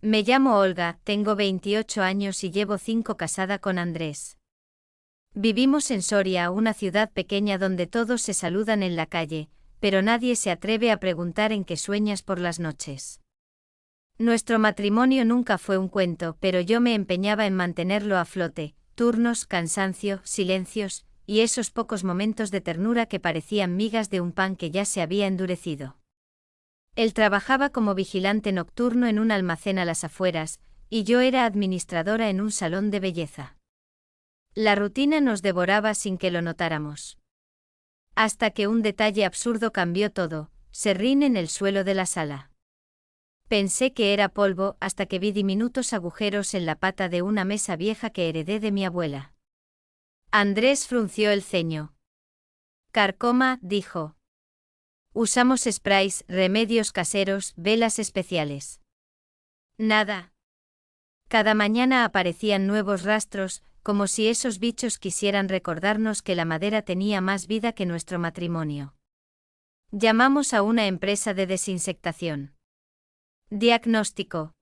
Me llamo Olga, tengo 28 años y llevo 5 casada con Andrés. Vivimos en Soria, una ciudad pequeña donde todos se saludan en la calle, pero nadie se atreve a preguntar en qué sueñas por las noches. Nuestro matrimonio nunca fue un cuento, pero yo me empeñaba en mantenerlo a flote, turnos, cansancio, silencios, y esos pocos momentos de ternura que parecían migas de un pan que ya se había endurecido. Él trabajaba como vigilante nocturno en un almacén a las afueras, y yo era administradora en un salón de belleza. La rutina nos devoraba sin que lo notáramos. Hasta que un detalle absurdo cambió todo: serrín en el suelo de la sala. Pensé que era polvo hasta que vi diminutos agujeros en la pata de una mesa vieja que heredé de mi abuela. Andrés frunció el ceño. Carcoma, dijo. Usamos sprays, remedios caseros, velas especiales. Nada. Cada mañana aparecían nuevos rastros, como si esos bichos quisieran recordarnos que la madera tenía más vida que nuestro matrimonio. Llamamos a una empresa de desinsectación. Diagnóstico.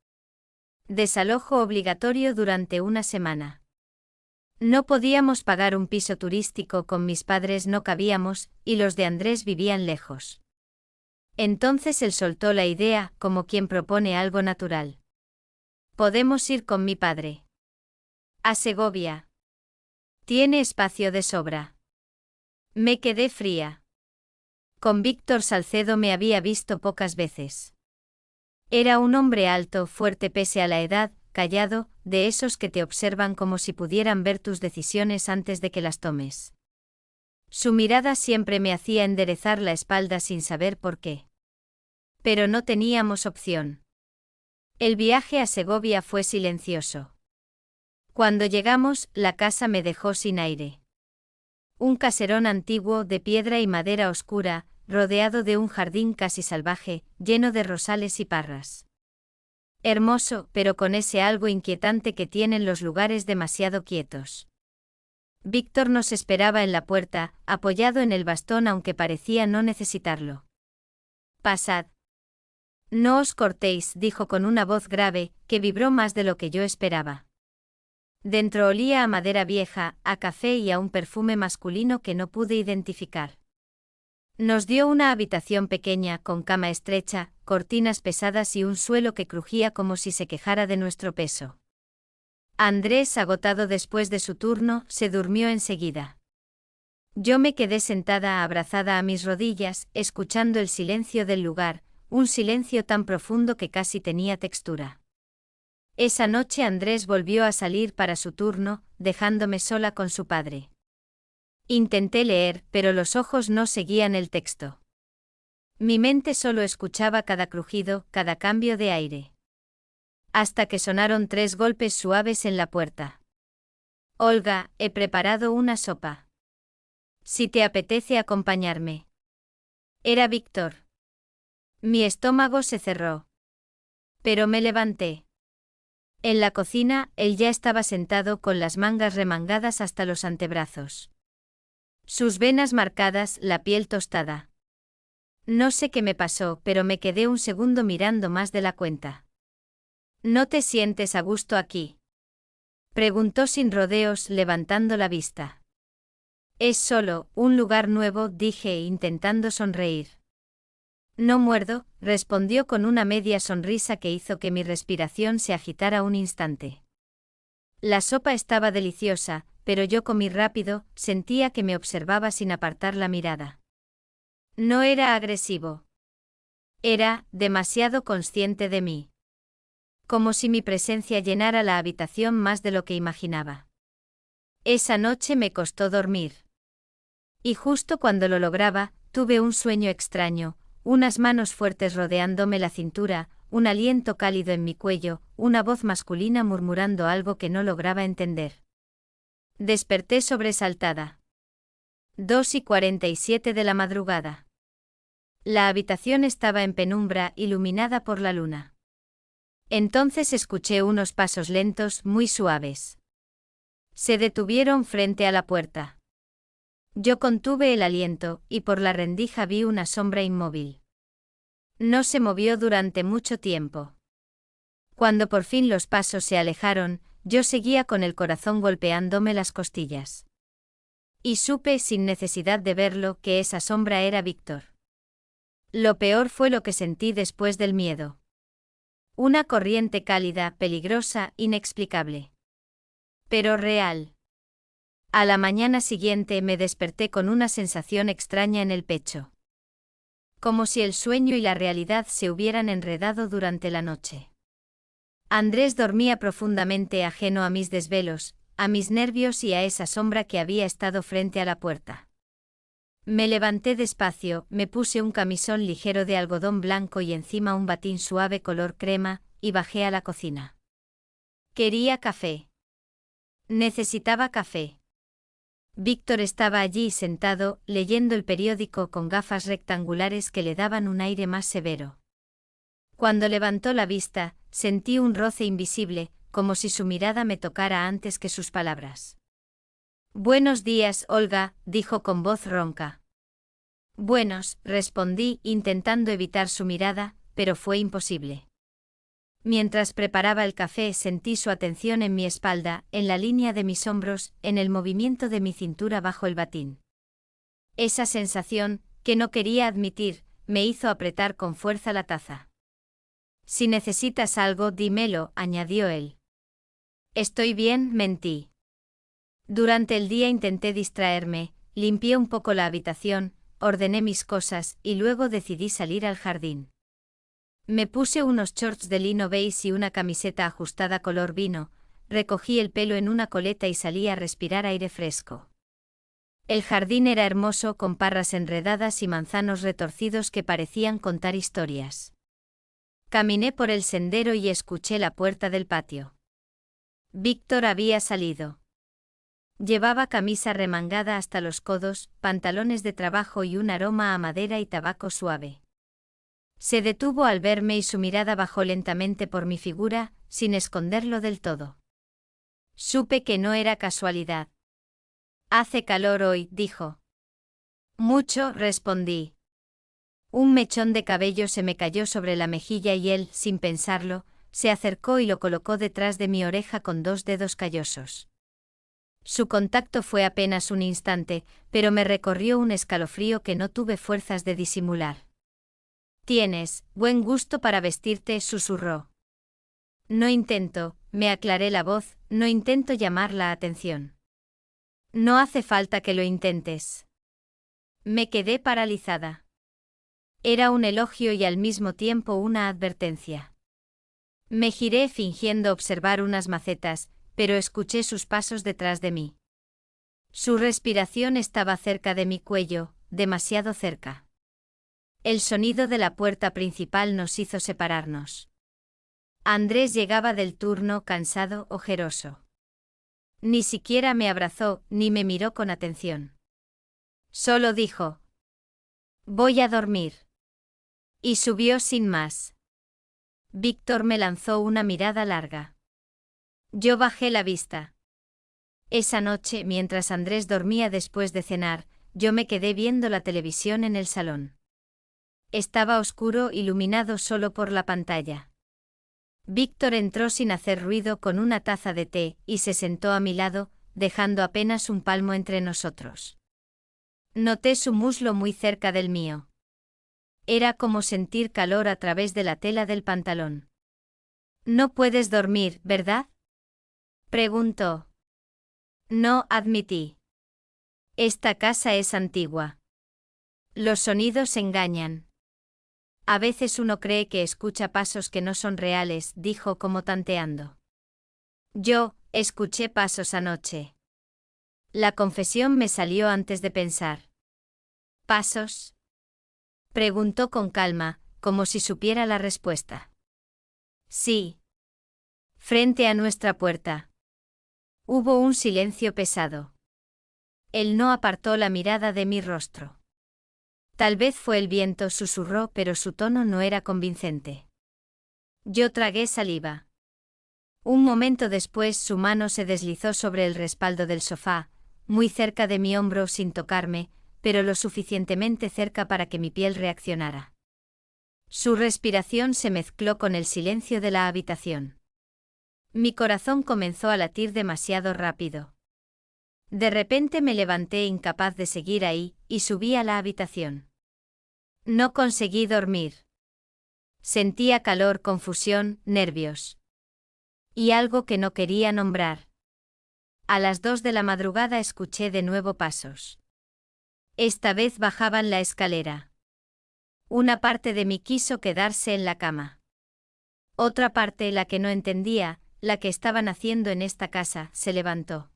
Desalojo obligatorio durante una semana. No podíamos pagar un piso turístico, con mis padres no cabíamos, y los de Andrés vivían lejos. Entonces él soltó la idea, como quien propone algo natural. Podemos ir con mi padre. A Segovia. Tiene espacio de sobra. Me quedé fría. Con Víctor Salcedo me había visto pocas veces. Era un hombre alto, fuerte pese a la edad, callado, de esos que te observan como si pudieran ver tus decisiones antes de que las tomes. Su mirada siempre me hacía enderezar la espalda sin saber por qué. Pero no teníamos opción. El viaje a Segovia fue silencioso. Cuando llegamos, la casa me dejó sin aire. Un caserón antiguo de piedra y madera oscura, rodeado de un jardín casi salvaje, lleno de rosales y parras. Hermoso, pero con ese algo inquietante que tienen los lugares demasiado quietos. Víctor nos esperaba en la puerta, apoyado en el bastón aunque parecía no necesitarlo. Pasad. No os cortéis, dijo con una voz grave, que vibró más de lo que yo esperaba. Dentro olía a madera vieja, a café y a un perfume masculino que no pude identificar. Nos dio una habitación pequeña, con cama estrecha, cortinas pesadas y un suelo que crujía como si se quejara de nuestro peso. Andrés, agotado después de su turno, se durmió enseguida. Yo me quedé sentada abrazada a mis rodillas, escuchando el silencio del lugar, un silencio tan profundo que casi tenía textura. Esa noche Andrés volvió a salir para su turno, dejándome sola con su padre. Intenté leer, pero los ojos no seguían el texto. Mi mente solo escuchaba cada crujido, cada cambio de aire. Hasta que sonaron 3 golpes suaves en la puerta. Olga, he preparado una sopa. Si te apetece acompañarme. Era Víctor. Mi estómago se cerró. Pero me levanté. En la cocina, él ya estaba sentado con las mangas remangadas hasta los antebrazos. Sus venas marcadas, la piel tostada. No sé qué me pasó, pero me quedé un segundo mirando más de la cuenta. ¿No te sientes a gusto aquí?, preguntó sin rodeos, levantando la vista. Es solo un lugar nuevo, dije, intentando sonreír. No muerdo, respondió con una media sonrisa que hizo que mi respiración se agitara un instante. La sopa estaba deliciosa, pero yo comí rápido, sentía que me observaba sin apartar la mirada. No era agresivo. Era demasiado consciente de mí. Como si mi presencia llenara la habitación más de lo que imaginaba. Esa noche me costó dormir. Y justo cuando lo lograba, tuve un sueño extraño, unas manos fuertes rodeándome la cintura, un aliento cálido en mi cuello, una voz masculina murmurando algo que no lograba entender. Desperté sobresaltada. 2:47 de la madrugada. La habitación estaba en penumbra, iluminada por la luna. Entonces escuché unos pasos lentos, muy suaves. Se detuvieron frente a la puerta. Yo contuve el aliento, y por la rendija vi una sombra inmóvil. No se movió durante mucho tiempo. Cuando por fin los pasos se alejaron, yo seguía con el corazón golpeándome las costillas. Y supe, sin necesidad de verlo, que esa sombra era Víctor. Lo peor fue lo que sentí después del miedo. Una corriente cálida, peligrosa, inexplicable. Pero real. A la mañana siguiente me desperté con una sensación extraña en el pecho. Como si el sueño y la realidad se hubieran enredado durante la noche. Andrés dormía profundamente ajeno a mis desvelos, a mis nervios y a esa sombra que había estado frente a la puerta. Me levanté despacio, me puse un camisón ligero de algodón blanco y encima un batín suave color crema, y bajé a la cocina. Quería café. Necesitaba café. Víctor estaba allí sentado, leyendo el periódico con gafas rectangulares que le daban un aire más severo. Cuando levantó la vista, sentí un roce invisible, como si su mirada me tocara antes que sus palabras. «Buenos días, Olga», dijo con voz ronca. «Buenos», respondí, intentando evitar su mirada, pero fue imposible. Mientras preparaba el café sentí su atención en mi espalda, en la línea de mis hombros, en el movimiento de mi cintura bajo el batín. Esa sensación, que no quería admitir, me hizo apretar con fuerza la taza. «Si necesitas algo, dímelo», añadió él. «Estoy bien», mentí. Durante el día intenté distraerme, limpié un poco la habitación, ordené mis cosas y luego decidí salir al jardín. Me puse unos shorts de lino beige y una camiseta ajustada color vino, recogí el pelo en una coleta y salí a respirar aire fresco. El jardín era hermoso con parras enredadas y manzanos retorcidos que parecían contar historias. Caminé por el sendero y escuché la puerta del patio. Víctor había salido. Llevaba camisa remangada hasta los codos, pantalones de trabajo y un aroma a madera y tabaco suave. Se detuvo al verme y su mirada bajó lentamente por mi figura, sin esconderlo del todo. Supe que no era casualidad. «Hace calor hoy», dijo. «Mucho», respondí. Un mechón de cabello se me cayó sobre la mejilla y él, sin pensarlo, se acercó y lo colocó detrás de mi oreja con 2 dedos callosos. Su contacto fue apenas un instante, pero me recorrió un escalofrío que no tuve fuerzas de disimular. «Tienes buen gusto para vestirte», susurró. «No intento», me aclaré la voz, «no intento llamar la atención». «No hace falta que lo intentes». Me quedé paralizada. Era un elogio y al mismo tiempo una advertencia. Me giré fingiendo observar unas macetas, pero escuché sus pasos detrás de mí. Su respiración estaba cerca de mi cuello, demasiado cerca. El sonido de la puerta principal nos hizo separarnos. Andrés llegaba del turno cansado, ojeroso. Ni siquiera me abrazó, ni me miró con atención. Solo dijo: «Voy a dormir». Y subió sin más. Víctor me lanzó una mirada larga. Yo bajé la vista. Esa noche, mientras Andrés dormía después de cenar, yo me quedé viendo la televisión en el salón. Estaba oscuro, iluminado solo por la pantalla. Víctor entró sin hacer ruido con una taza de té y se sentó a mi lado, dejando apenas un palmo entre nosotros. Noté su muslo muy cerca del mío. Era como sentir calor a través de la tela del pantalón. «No puedes dormir, ¿verdad?», preguntó. «No», admití. «Esta casa es antigua. Los sonidos engañan. A veces uno cree que escucha pasos que no son reales», dijo como tanteando. Yo escuché pasos anoche. La confesión me salió antes de pensar. «¿Pasos?», preguntó con calma, como si supiera la respuesta. «Sí. Frente a nuestra puerta». Hubo un silencio pesado. Él no apartó la mirada de mi rostro. «Tal vez fue el viento», susurró, pero su tono no era convincente. Yo tragué saliva. Un momento después su mano se deslizó sobre el respaldo del sofá, muy cerca de mi hombro sin tocarme, pero lo suficientemente cerca para que mi piel reaccionara. Su respiración se mezcló con el silencio de la habitación. Mi corazón comenzó a latir demasiado rápido. De repente me levanté incapaz de seguir ahí, y subí a la habitación. No conseguí dormir. Sentía calor, confusión, nervios. Y algo que no quería nombrar. A las 2 de la madrugada escuché de nuevo pasos. Esta vez bajaban la escalera. Una parte de mí quiso quedarse en la cama. Otra parte, la que no entendía, la que estaban haciendo en esta casa, se levantó.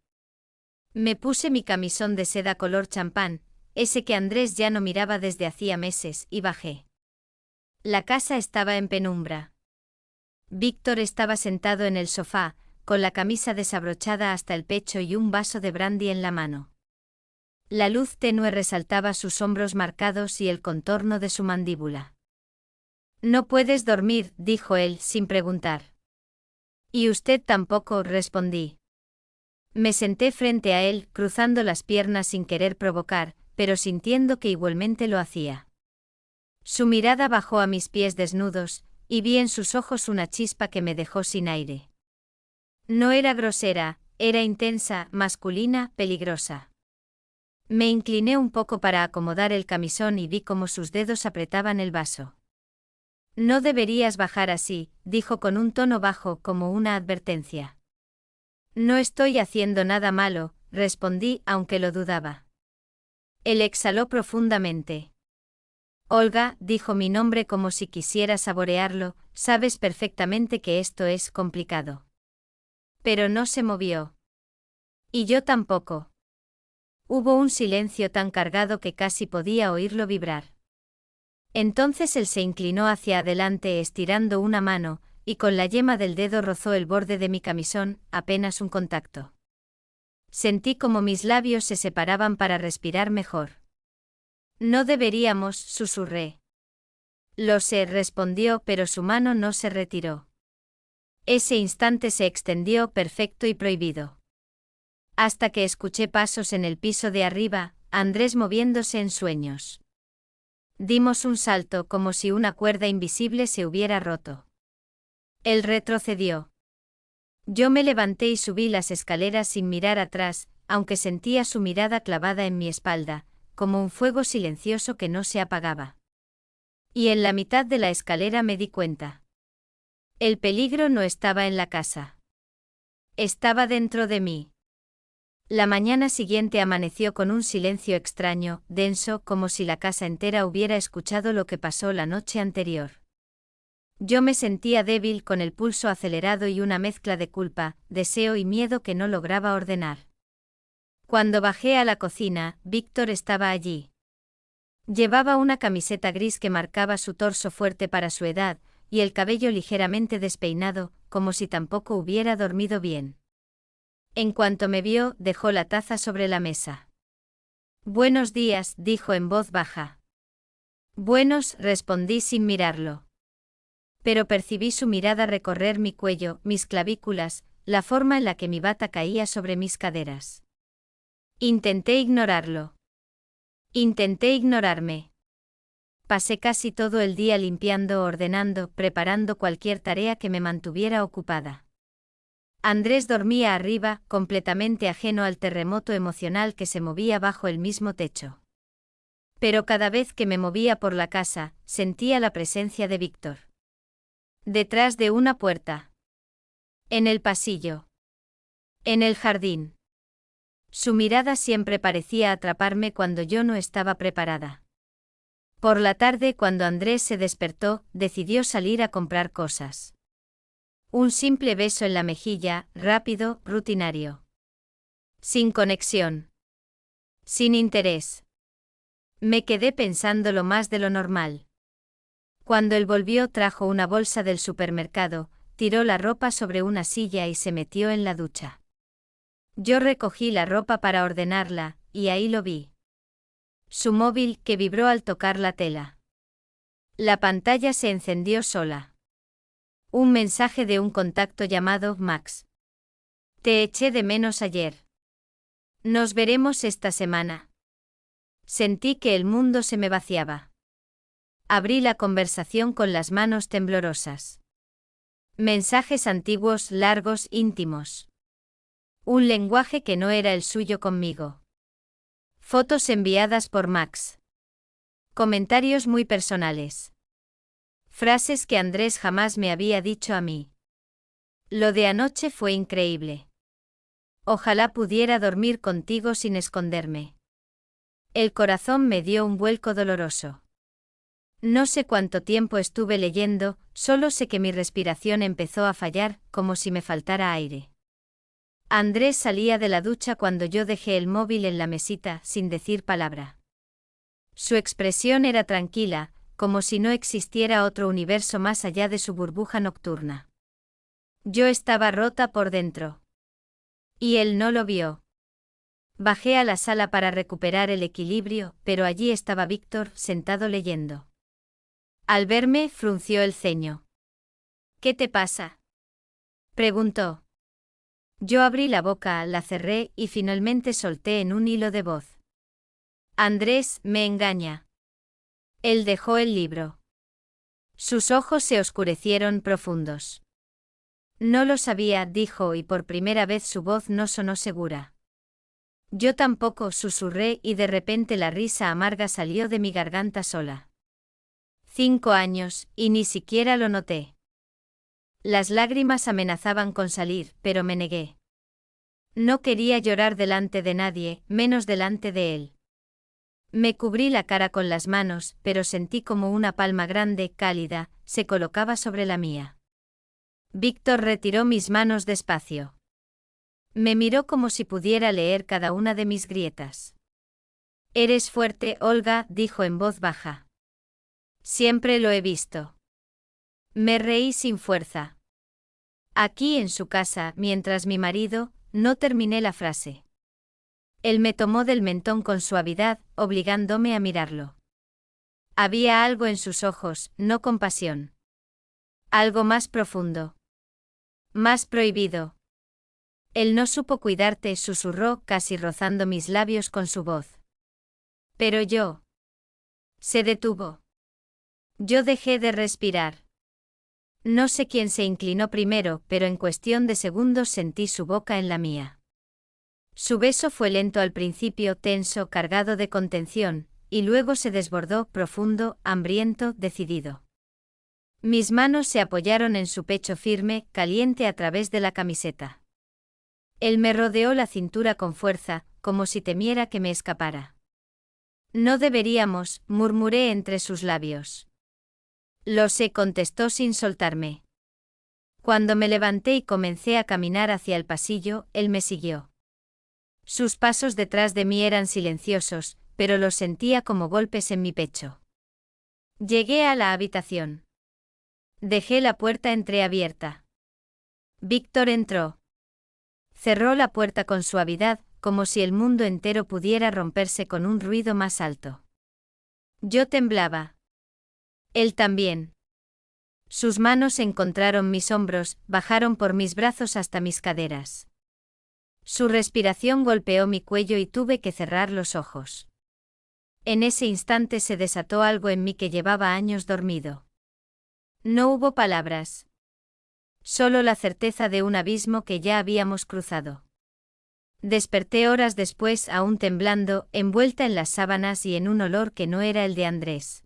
Me puse mi camisón de seda color champán, ese que Andrés ya no miraba desde hacía meses, y bajé. La casa estaba en penumbra. Víctor estaba sentado en el sofá, con la camisa desabrochada hasta el pecho y un vaso de brandy en la mano. La luz tenue resaltaba sus hombros marcados y el contorno de su mandíbula. «No puedes dormir», dijo él, sin preguntar. «Y usted tampoco», respondí. Me senté frente a él, cruzando las piernas sin querer provocar, pero sintiendo que igualmente lo hacía. Su mirada bajó a mis pies desnudos, y vi en sus ojos una chispa que me dejó sin aire. No era grosera, era intensa, masculina, peligrosa. Me incliné un poco para acomodar el camisón y vi cómo sus dedos apretaban el vaso. «No deberías bajar así», dijo con un tono bajo como una advertencia. «No estoy haciendo nada malo», respondí, aunque lo dudaba. Él exhaló profundamente. «Olga», dijo mi nombre como si quisiera saborearlo, «sabes perfectamente que esto es complicado». Pero no se movió. Y yo tampoco. Hubo un silencio tan cargado que casi podía oírlo vibrar. Entonces él se inclinó hacia adelante estirando una mano, y con la yema del dedo rozó el borde de mi camisón, apenas un contacto. Sentí como mis labios se separaban para respirar mejor. «No deberíamos», susurré. «Lo sé», respondió, pero su mano no se retiró. Ese instante se extendió perfecto y prohibido. Hasta que escuché pasos en el piso de arriba, Andrés moviéndose en sueños. Dimos un salto como si una cuerda invisible se hubiera roto. Él retrocedió. Yo me levanté y subí las escaleras sin mirar atrás, aunque sentía su mirada clavada en mi espalda, como un fuego silencioso que no se apagaba. Y en la mitad de la escalera me di cuenta. El peligro no estaba en la casa. Estaba dentro de mí. La mañana siguiente amaneció con un silencio extraño, denso, como si la casa entera hubiera escuchado lo que pasó la noche anterior. Yo me sentía débil con el pulso acelerado y una mezcla de culpa, deseo y miedo que no lograba ordenar. Cuando bajé a la cocina, Víctor estaba allí. Llevaba una camiseta gris que marcaba su torso fuerte para su edad, y el cabello ligeramente despeinado, como si tampoco hubiera dormido bien. En cuanto me vio, dejó la taza sobre la mesa. «Buenos días», dijo en voz baja. «Buenos», respondí sin mirarlo. Pero percibí su mirada recorrer mi cuello, mis clavículas, la forma en la que mi bata caía sobre mis caderas. Intenté ignorarlo. Intenté ignorarme. Pasé casi todo el día limpiando, ordenando, preparando cualquier tarea que me mantuviera ocupada. Andrés dormía arriba, completamente ajeno al terremoto emocional que se movía bajo el mismo techo. Pero cada vez que me movía por la casa, sentía la presencia de Víctor. Detrás de una puerta. En el pasillo. En el jardín. Su mirada siempre parecía atraparme cuando yo no estaba preparada. Por la tarde, cuando Andrés se despertó, decidió salir a comprar cosas. Un simple beso en la mejilla, rápido, rutinario. Sin conexión. Sin interés. Me quedé pensándolo más de lo normal. Cuando él volvió, trajo una bolsa del supermercado, tiró la ropa sobre una silla y se metió en la ducha. Yo recogí la ropa para ordenarla, y ahí lo vi. Su móvil, que vibró al tocar la tela. La pantalla se encendió sola. Un mensaje de un contacto llamado Max. «Te eché de menos ayer. Nos veremos esta semana». Sentí que el mundo se me vaciaba. Abrí la conversación con las manos temblorosas. Mensajes antiguos, largos, íntimos. Un lenguaje que no era el suyo conmigo. Fotos enviadas por Max. Comentarios muy personales. Frases que Andrés jamás me había dicho a mí. Lo de anoche fue increíble. Ojalá pudiera dormir contigo sin esconderme. El corazón me dio un vuelco doloroso. No sé cuánto tiempo estuve leyendo, solo sé que mi respiración empezó a fallar, como si me faltara aire. Andrés salía de la ducha cuando yo dejé el móvil en la mesita, sin decir palabra. Su expresión era tranquila, como si no existiera otro universo más allá de su burbuja nocturna. Yo estaba rota por dentro. Y él no lo vio. Bajé a la sala para recuperar el equilibrio, pero allí estaba Víctor, sentado leyendo. Al verme, frunció el ceño. ¿Qué te pasa?, preguntó. Yo abrí la boca, la cerré y finalmente solté en un hilo de voz. Andrés me engaña. Él dejó el libro. Sus ojos se oscurecieron profundos. No lo sabía, dijo, y por primera vez su voz no sonó segura. Yo tampoco, susurré, y de repente la risa amarga salió de mi garganta sola. 5 años, y ni siquiera lo noté. Las lágrimas amenazaban con salir, pero me negué. No quería llorar delante de nadie, menos delante de él. Me cubrí la cara con las manos, pero sentí como una palma grande, cálida, se colocaba sobre la mía. Víctor retiró mis manos despacio. Me miró como si pudiera leer cada una de mis grietas. Eres fuerte, Olga, dijo en voz baja. Siempre lo he visto. Me reí sin fuerza. Aquí en su casa, mientras mi marido, no terminé la frase. Él me tomó del mentón con suavidad, obligándome a mirarlo. Había algo en sus ojos, no compasión. Algo más profundo. Más prohibido. Él no supo cuidarte, susurró, casi rozando mis labios con su voz. Pero yo. Se detuvo. Yo dejé de respirar. No sé quién se inclinó primero, pero en cuestión de segundos sentí su boca en la mía. Su beso fue lento al principio, tenso, cargado de contención, y luego se desbordó, profundo, hambriento, decidido. Mis manos se apoyaron en su pecho firme, caliente a través de la camiseta. Él me rodeó la cintura con fuerza, como si temiera que me escapara. No deberíamos, murmuré entre sus labios. Lo sé, contestó sin soltarme. Cuando me levanté y comencé a caminar hacia el pasillo, él me siguió. Sus pasos detrás de mí eran silenciosos, pero los sentía como golpes en mi pecho. Llegué a la habitación. Dejé la puerta entreabierta. Víctor entró. Cerró la puerta con suavidad, como si el mundo entero pudiera romperse con un ruido más alto. Yo temblaba. Él también. Sus manos encontraron mis hombros, bajaron por mis brazos hasta mis caderas. Su respiración golpeó mi cuello y tuve que cerrar los ojos. En ese instante se desató algo en mí que llevaba años dormido. No hubo palabras. Solo la certeza de un abismo que ya habíamos cruzado. Desperté horas después, aún temblando, envuelta en las sábanas y en un olor que no era el de Andrés.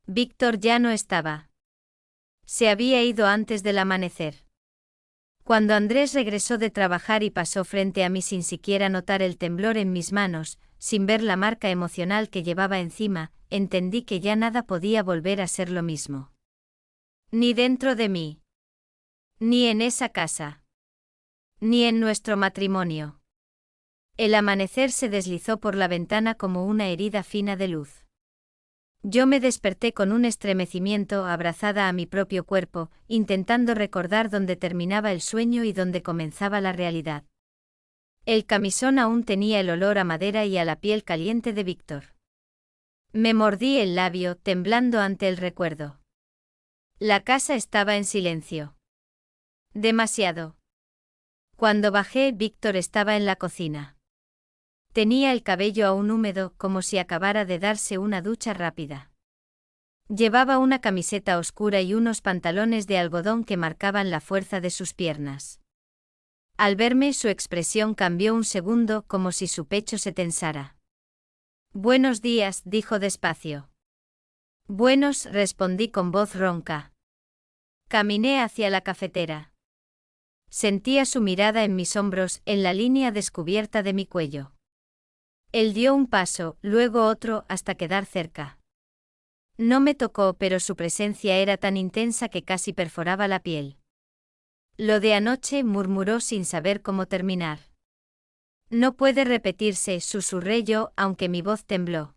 Víctor ya no estaba. Se había ido antes del amanecer. Cuando Andrés regresó de trabajar y pasó frente a mí sin siquiera notar el temblor en mis manos, sin ver la marca emocional que llevaba encima, entendí que ya nada podía volver a ser lo mismo. Ni dentro de mí. Ni en esa casa. Ni en nuestro matrimonio. El amanecer se deslizó por la ventana como una herida fina de luz. Yo me desperté con un estremecimiento, abrazada a mi propio cuerpo, intentando recordar dónde terminaba el sueño y dónde comenzaba la realidad. El camisón aún tenía el olor a madera y a la piel caliente de Víctor. Me mordí el labio, temblando ante el recuerdo. La casa estaba en silencio. Demasiado. Cuando bajé, Víctor estaba en la cocina. Tenía el cabello aún húmedo, como si acabara de darse una ducha rápida. Llevaba una camiseta oscura y unos pantalones de algodón que marcaban la fuerza de sus piernas. Al verme, su expresión cambió un segundo, como si su pecho se tensara. «Buenos días», dijo despacio. «Buenos», respondí con voz ronca. Caminé hacia la cafetera. Sentía su mirada en mis hombros, en la línea descubierta de mi cuello. Él dio un paso, luego otro, hasta quedar cerca. No me tocó, pero su presencia era tan intensa que casi perforaba la piel. «Lo de anoche», murmuró sin saber cómo terminar. «No puede repetirse», susurré yo, aunque mi voz tembló.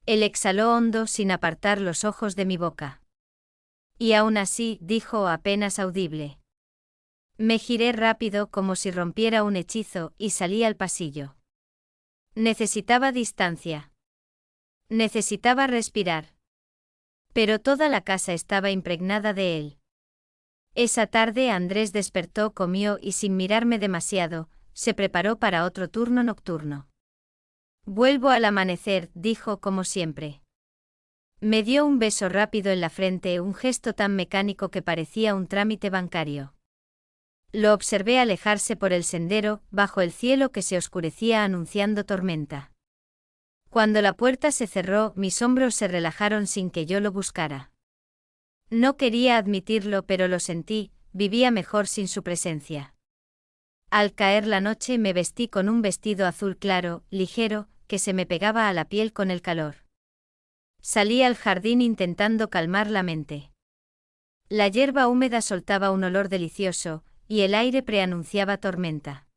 Él exhaló hondo sin apartar los ojos de mi boca. «Y aún así», dijo apenas audible. Me giré rápido como si rompiera un hechizo y salí al pasillo. Necesitaba distancia. Necesitaba respirar. Pero toda la casa estaba impregnada de él. Esa tarde Andrés despertó, comió y sin mirarme demasiado, se preparó para otro turno nocturno. «Vuelvo al amanecer», dijo como siempre. Me dio un beso rápido en la frente, un gesto tan mecánico que parecía un trámite bancario. Lo observé alejarse por el sendero, bajo el cielo que se oscurecía anunciando tormenta. Cuando la puerta se cerró, mis hombros se relajaron sin que yo lo buscara. No quería admitirlo, pero lo sentí, vivía mejor sin su presencia. Al caer la noche me vestí con un vestido azul claro, ligero, que se me pegaba a la piel con el calor. Salí al jardín intentando calmar la mente. La hierba húmeda soltaba un olor delicioso, y el aire preanunciaba tormenta.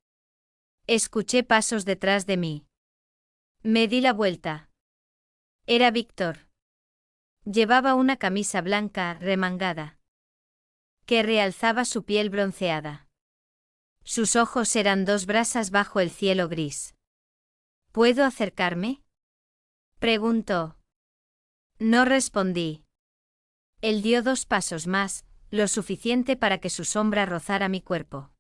Escuché pasos detrás de mí. Me di la vuelta. Era Víctor. Llevaba una camisa blanca, remangada, que realzaba su piel bronceada. Sus ojos eran dos brasas bajo el cielo gris. «¿Puedo acercarme?», preguntó. No respondí. Él dio 2 pasos más, lo suficiente para que su sombra rozara mi cuerpo.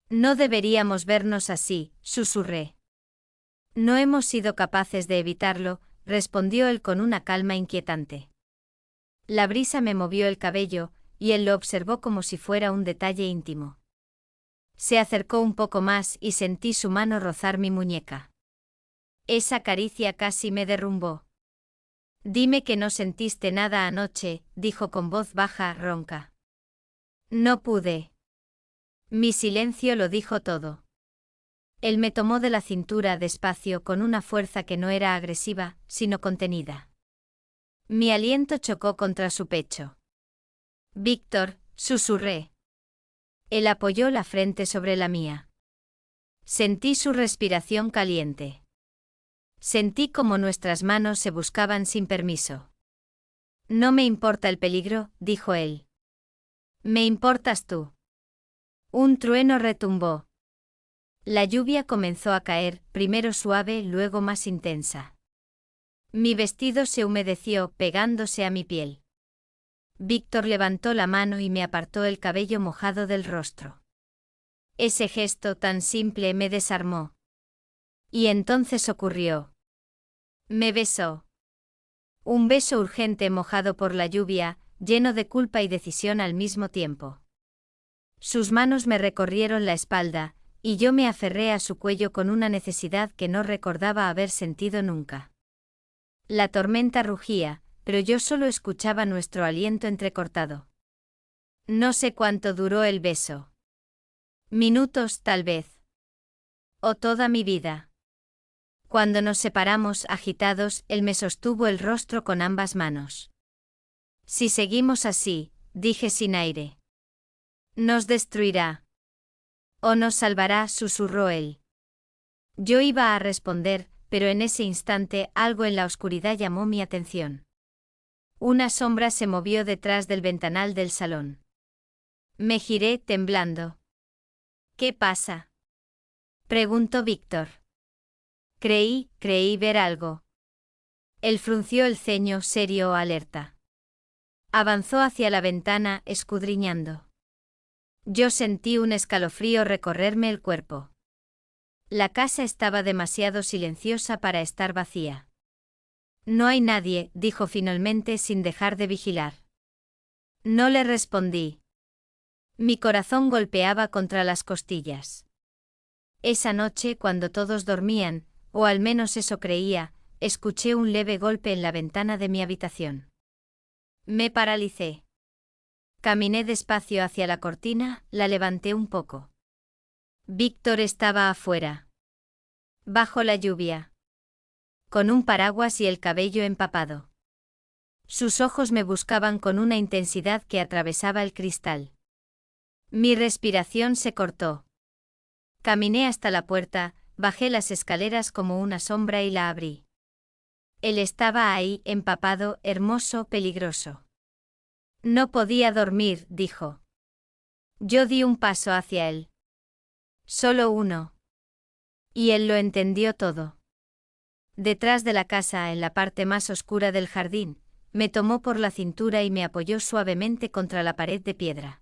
«No deberíamos vernos así», susurré. «No hemos sido capaces de evitarlo», respondió él con una calma inquietante. La brisa me movió el cabello, y él lo observó como si fuera un detalle íntimo. Se acercó un poco más y sentí su mano rozar mi muñeca. Esa caricia casi me derrumbó. «Dime que no sentiste nada anoche», dijo con voz baja, ronca. No pude. Mi silencio lo dijo todo. Él me tomó de la cintura despacio con una fuerza que no era agresiva, sino contenida. Mi aliento chocó contra su pecho. «Víctor», susurré. Él apoyó la frente sobre la mía. Sentí su respiración caliente. Sentí como nuestras manos se buscaban sin permiso. «No me importa el peligro», dijo él. «Me importas tú». Un trueno retumbó. La lluvia comenzó a caer, primero suave, luego más intensa. Mi vestido se humedeció, pegándose a mi piel. Víctor levantó la mano y me apartó el cabello mojado del rostro. Ese gesto tan simple me desarmó. Y entonces ocurrió. Me besó. Un beso urgente mojado por la lluvia, lleno de culpa y decisión al mismo tiempo. Sus manos me recorrieron la espalda, y yo me aferré a su cuello con una necesidad que no recordaba haber sentido nunca. La tormenta rugía, pero yo solo escuchaba nuestro aliento entrecortado. No sé cuánto duró el beso. Minutos, tal vez. O toda mi vida. Cuando nos separamos, agitados, él me sostuvo el rostro con ambas manos. «Si seguimos así», dije sin aire. «Nos destruirá. O nos salvará», susurró él. Yo iba a responder, pero en ese instante algo en la oscuridad llamó mi atención. Una sombra se movió detrás del ventanal del salón. Me giré, temblando. «¿Qué pasa?», preguntó Víctor. Creí ver algo. Él frunció el ceño, serio, alerta. Avanzó hacia la ventana, escudriñando. Yo sentí un escalofrío recorrerme el cuerpo. La casa estaba demasiado silenciosa para estar vacía. No hay nadie, dijo finalmente sin dejar de vigilar. No le respondí. Mi corazón golpeaba contra las costillas. Esa noche, cuando todos dormían, o al menos eso creía, escuché un leve golpe en la ventana de mi habitación. Me paralicé. Caminé despacio hacia la cortina, la levanté un poco. Víctor estaba afuera. Bajo la lluvia. Con un paraguas y el cabello empapado. Sus ojos me buscaban con una intensidad que atravesaba el cristal. Mi respiración se cortó. Caminé hasta la puerta, bajé las escaleras como una sombra y la abrí. Él estaba ahí, empapado, hermoso, peligroso. No podía dormir, dijo. Yo di un paso hacia él. Solo uno. Y él lo entendió todo. Detrás de la casa, en la parte más oscura del jardín, me tomó por la cintura y me apoyó suavemente contra la pared de piedra.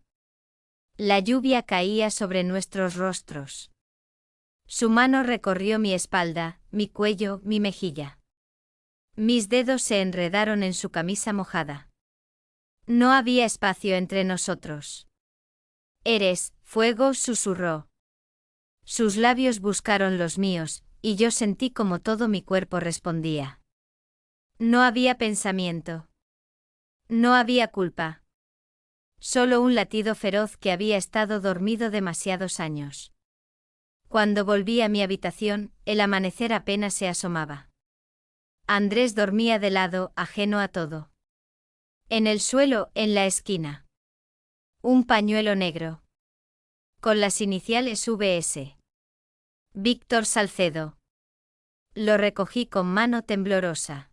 La lluvia caía sobre nuestros rostros. Su mano recorrió mi espalda, mi cuello, mi mejilla. Mis dedos se enredaron en su camisa mojada. No había espacio entre nosotros. Eres fuego, susurró. Sus labios buscaron los míos, y yo sentí como todo mi cuerpo respondía. No había pensamiento. No había culpa. Solo un latido feroz que había estado dormido demasiados años. Cuando volví a mi habitación, el amanecer apenas se asomaba. Andrés dormía de lado, ajeno a todo. En el suelo, en la esquina. Un pañuelo negro. Con las iniciales VS. Víctor Salcedo. Lo recogí con mano temblorosa.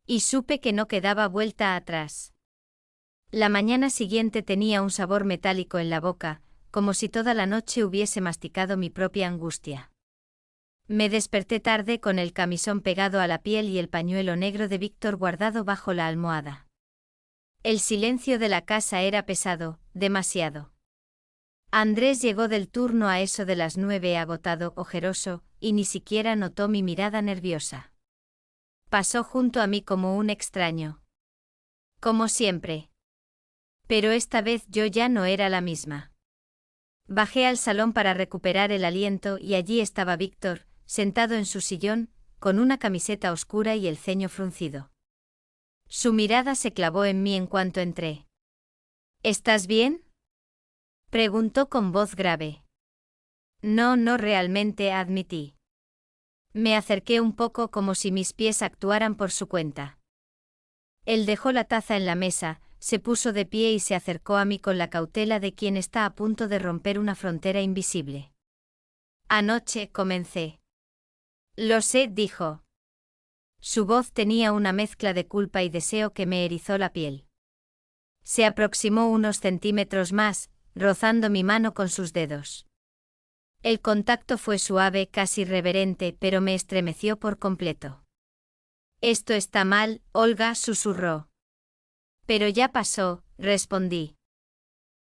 Y supe que no quedaba vuelta atrás. La mañana siguiente tenía un sabor metálico en la boca, como si toda la noche hubiese masticado mi propia angustia. Me desperté tarde con el camisón pegado a la piel y el pañuelo negro de Víctor guardado bajo la almohada. El silencio de la casa era pesado, demasiado. Andrés llegó del turno a eso de las 9 agotado, ojeroso, y ni siquiera notó mi mirada nerviosa. Pasó junto a mí como un extraño. Como siempre. Pero esta vez yo ya no era la misma. Bajé al salón para recuperar el aliento y allí estaba Víctor, sentado en su sillón, con una camiseta oscura y el ceño fruncido. Su mirada se clavó en mí en cuanto entré. ¿Estás bien?, preguntó con voz grave. No, no realmente, admití. Me acerqué un poco como si mis pies actuaran por su cuenta. Él dejó la taza en la mesa, se puso de pie y se acercó a mí con la cautela de quien está a punto de romper una frontera invisible. Anoche comencé. Lo sé, dijo. Su voz tenía una mezcla de culpa y deseo que me erizó la piel. Se aproximó unos centímetros más, rozando mi mano con sus dedos. El contacto fue suave, casi reverente, pero me estremeció por completo. Esto está mal, Olga, susurró. Pero ya pasó, respondí.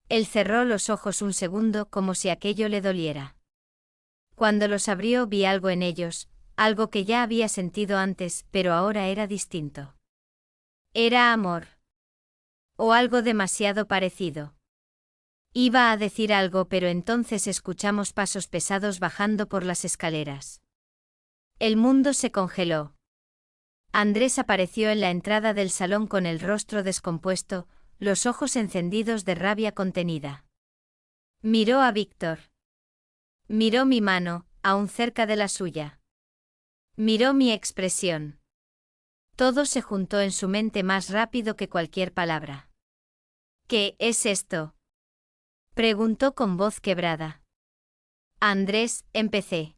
Él cerró los ojos un segundo como si aquello le doliera. Cuando los abrió vi algo en ellos, algo que ya había sentido antes, pero ahora era distinto. Era amor. O algo demasiado parecido. Iba a decir algo, pero entonces escuchamos pasos pesados bajando por las escaleras. El mundo se congeló. Andrés apareció en la entrada del salón con el rostro descompuesto, los ojos encendidos de rabia contenida. Miró a Víctor. Miró mi mano, aún cerca de la suya. Miró mi expresión. Todo se juntó en su mente más rápido que cualquier palabra. ¿Qué es esto?, preguntó con voz quebrada. Andrés, empecé.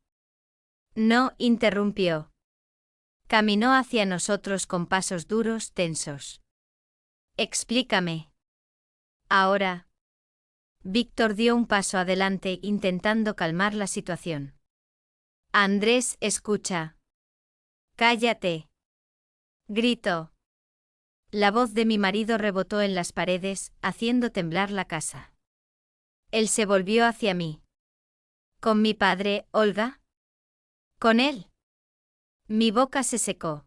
No, interrumpió. Caminó hacia nosotros con pasos duros, tensos. Explícame. Ahora. Víctor dio un paso adelante intentando calmar la situación. Andrés, escucha. Cállate. Gritó. La voz de mi marido rebotó en las paredes, haciendo temblar la casa. Él se volvió hacia mí. ¿Con mi padre, Olga? ¿Con él? Mi boca se secó.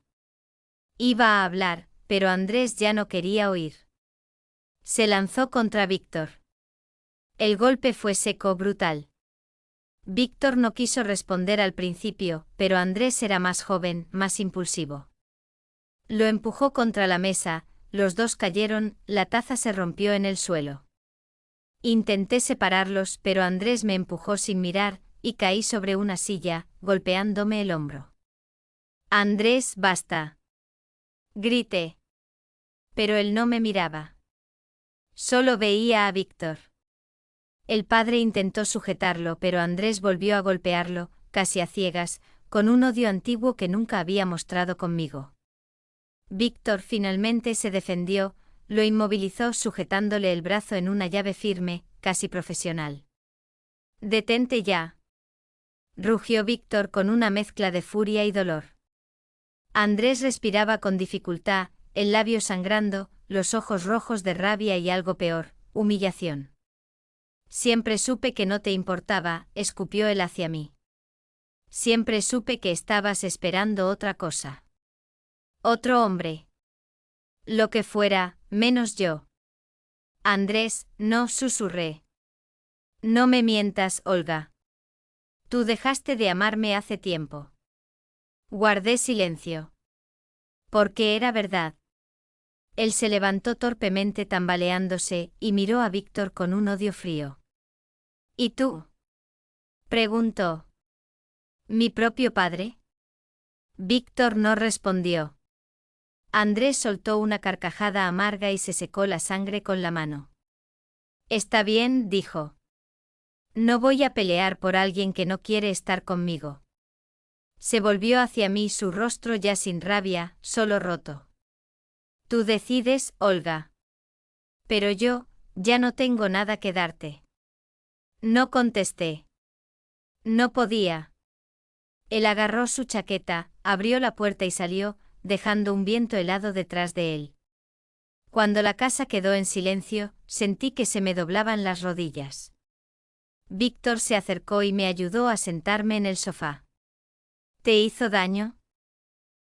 Iba a hablar, pero Andrés ya no quería oír. Se lanzó contra Víctor. El golpe fue seco, brutal. Víctor no quiso responder al principio, pero Andrés era más joven, más impulsivo. Lo empujó contra la mesa, los dos cayeron, la taza se rompió en el suelo. Intenté separarlos, pero Andrés me empujó sin mirar, y caí sobre una silla, golpeándome el hombro. Andrés, basta. Grité. Pero él no me miraba. Solo veía a Víctor. El padre intentó sujetarlo, pero Andrés volvió a golpearlo, casi a ciegas, con un odio antiguo que nunca había mostrado conmigo. Víctor finalmente se defendió, lo inmovilizó sujetándole el brazo en una llave firme, casi profesional. «Detente ya», rugió Víctor con una mezcla de furia y dolor. Andrés respiraba con dificultad, el labio sangrando, los ojos rojos de rabia y algo peor, humillación. «Siempre supe que no te importaba», escupió él hacia mí. «Siempre supe que estabas esperando otra cosa. Otro hombre. Lo que fuera, menos yo». «Andrés, no», susurré. «No me mientas, Olga. Tú dejaste de amarme hace tiempo». Guardé silencio. Porque era verdad. Él se levantó torpemente tambaleándose, y miró a Víctor con un odio frío. «¿Y tú?», preguntó. «¿Mi propio padre?». Víctor no respondió. Andrés soltó una carcajada amarga y se secó la sangre con la mano. «Está bien», dijo. «No voy a pelear por alguien que no quiere estar conmigo». Se volvió hacia mí, su rostro ya sin rabia, solo roto. «Tú decides, Olga. Pero yo, ya no tengo nada que darte». No contesté. No podía. Él agarró su chaqueta, abrió la puerta y salió, dejando un viento helado detrás de él. Cuando la casa quedó en silencio, sentí que se me doblaban las rodillas. Víctor se acercó y me ayudó a sentarme en el sofá. «¿Te hizo daño?»,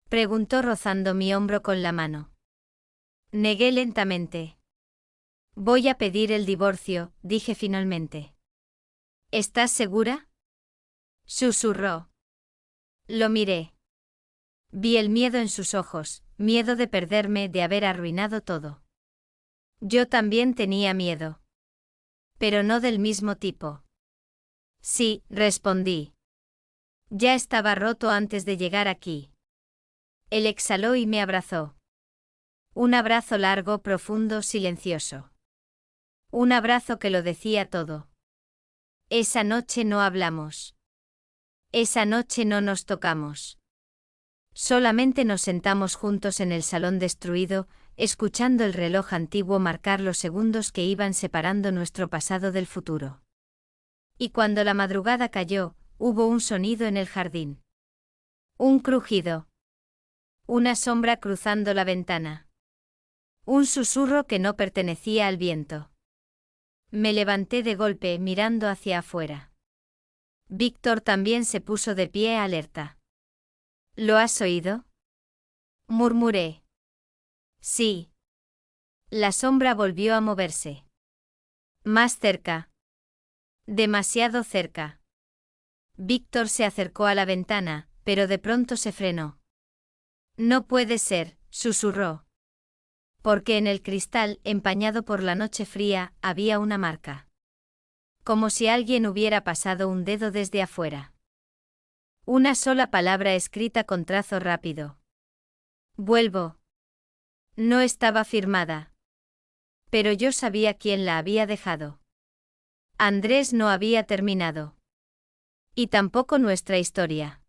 preguntó rozando mi hombro con la mano. Negué lentamente. «Voy a pedir el divorcio», dije finalmente. «¿Estás segura?», susurró. Lo miré. Vi el miedo en sus ojos, miedo de perderme, de haber arruinado todo. Yo también tenía miedo. Pero no del mismo tipo. «Sí», respondí. «Ya estaba roto antes de llegar aquí». Él exhaló y me abrazó. Un abrazo largo, profundo, silencioso. Un abrazo que lo decía todo. Esa noche no hablamos. Esa noche no nos tocamos. Solamente nos sentamos juntos en el salón destruido, escuchando el reloj antiguo marcar los segundos que iban separando nuestro pasado del futuro. Y cuando la madrugada cayó, hubo un sonido en el jardín. Un crujido. Una sombra cruzando la ventana. Un susurro que no pertenecía al viento. Me levanté de golpe, mirando hacia afuera. Víctor también se puso de pie, alerta. «¿Lo has oído?», murmuré. «Sí». La sombra volvió a moverse. Más cerca. Demasiado cerca. Víctor se acercó a la ventana, pero de pronto se frenó. «No puede ser», susurró. Porque en el cristal, empañado por la noche fría, había una marca. Como si alguien hubiera pasado un dedo desde afuera. Una sola palabra escrita con trazo rápido. «Vuelvo». No estaba firmada. Pero yo sabía quién la había dejado. Andrés no había terminado. Y tampoco nuestra historia.